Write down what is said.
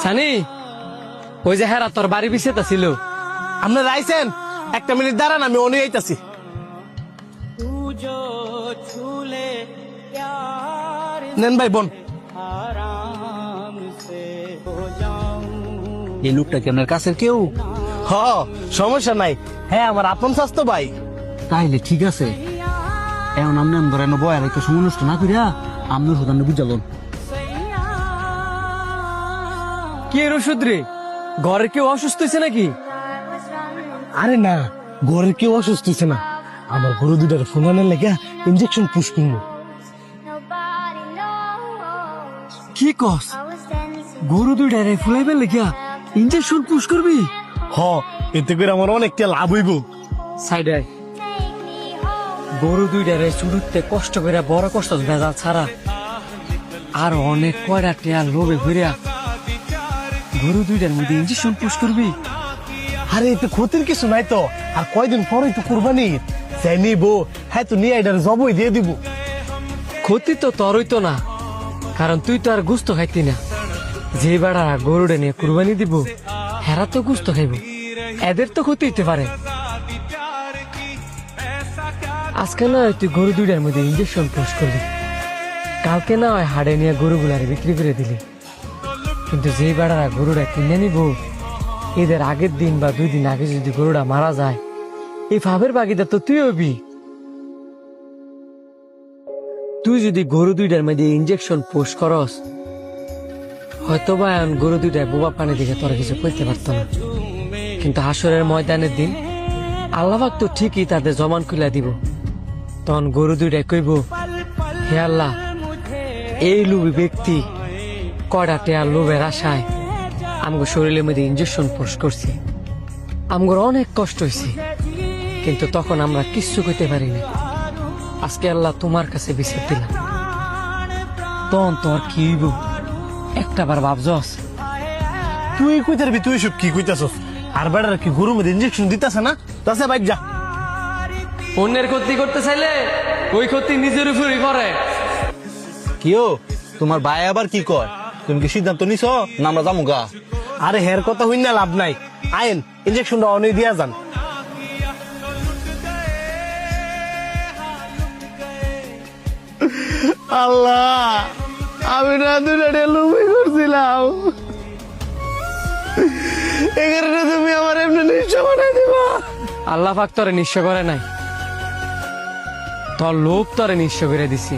সানি ওই যে হেরা তোর বাড়ি পিছিয়ে ছিল। আপনারা আইছেন, একটা মিনিট দাঁড়ান, আমি অনেক আইতাছি। নেন ভাই বোন। এই লোকটা কি আপনার কাছের কেউ? হ, সমস্যা নাই, হ্যাঁ আমার আপন স্বাস্থ্য ভাই। তাইলে ঠিক আছে, এখন আপনি ধরেন বয়ার একটা সমনুষ্ঠ না করিয়া আপনার সুদানে বুঝালন। কি ওষুধ রে? ঘরে কেউ অসুস্থ হয়েছে নাকি? আরে না, ঘরের কেউ অসুস্থ হয়েছে না, আমার গরু দুটার ফোনানের লেগে ইনজেকশন পুশ করবো। কি কস? গরু দুইটা রে ফুলাইবে লেগিয়া ইনজেকশন পুশ করবি? হ, এতে করে আমার অনেকটা লাভ হইব। সাইডে গরু দুইটা রে চুড়ুতে কষ্ট করে বড় কষ্ট ভেজাল ছাড়া আর অনেক কয়টা টেয়ার লোভে ঘুরিয়া গরু দুইটার মধ্যে ইনজেকশন পুশ করবি? আরে এতে ক্ষতির কিছু নাই তো, আর কয়দিন পরেই তো কুরবানি, যাই নিবো, হ্যাঁ তো নিয়ে এটার জবই দিয়ে দিব। ক্ষতি তো তোরই তো না, কারণ তুই তো আর গুস্ত খাইতি না। যে বেড়া গরুটা নিয়ে কুরবানি দিব হেরা তো গুস্ত খাইব, এদের তো ক্ষতি হইতে পারে। আজকে না হয় তুই গরু দুইটার মধ্যে ইঞ্জেকশন পুশ করলি, কালকে না হয় হাড়ে নিয়ে গরুগুলারে বিক্রি করে দিলি, কিন্তু যে বেড়ারা গরুটা কিনে নিব এদের আগের দিন বা 2 দিন আগে যদি গরুটা মারা যায়, এই ভাবের বাগিদার তো তুই হবি। তুই যদি গরু দুইটার মধ্যে ইঞ্জেকশন পুশ করস, হয়তো বা এখন গরু দুইটার বোবা পানি দিকে তোরা কিছু করতে পারতো না, কিন্তু হাসরের ময়দানের দিন আল্লাহ তো ঠিকই তাদের জমান খুলে দিব। তখন গরু দুইটাই কইব, হে আল্লাহ, এই লোভী ব্যক্তি কয়টা টেয়ার লোভের আশায় আমগো শরীরের মধ্যে ইঞ্জেকশন পুশ করছি, আমগোর অনেক কষ্ট হয়েছে, কিন্তু তখন আমরা কিচ্ছু করতে পারিনি। আজকে আল্লাহ তোমার কাছে বিচার দিলাম, তখন তোর কি হইব একটা বার ভাবছস? তুই কইতে পারবি, তুই সব কি কইতাছস? আর বেড়ার কি গরুর মধ্যে ইনজেকশন দিতেছে না? তাছে বাইক যা। অন্যের ক্ষতি করতে চাইলে ওই ক্ষতি নিজের উপরই করে। কিও তোমার ভাই আবার কি কয়? তুমি কি সিদ্ধান্ত নিছ না আমরা যাবো গা? আরে হের কথা হইন না, লাভ নাই, আইন ইনজেকশনটা অনেক দিয়া যান। আল্লাহ, আমি না দুটা লুবি করছিলাম, এই কারণে তুমি আমার এমনি নিঃস্ব বানাই দিবা। আল্লাহ পাক তোরে নিঃস্ব করে নাই, তোর লোভ তোরে নিঃস্ব করে দিছি।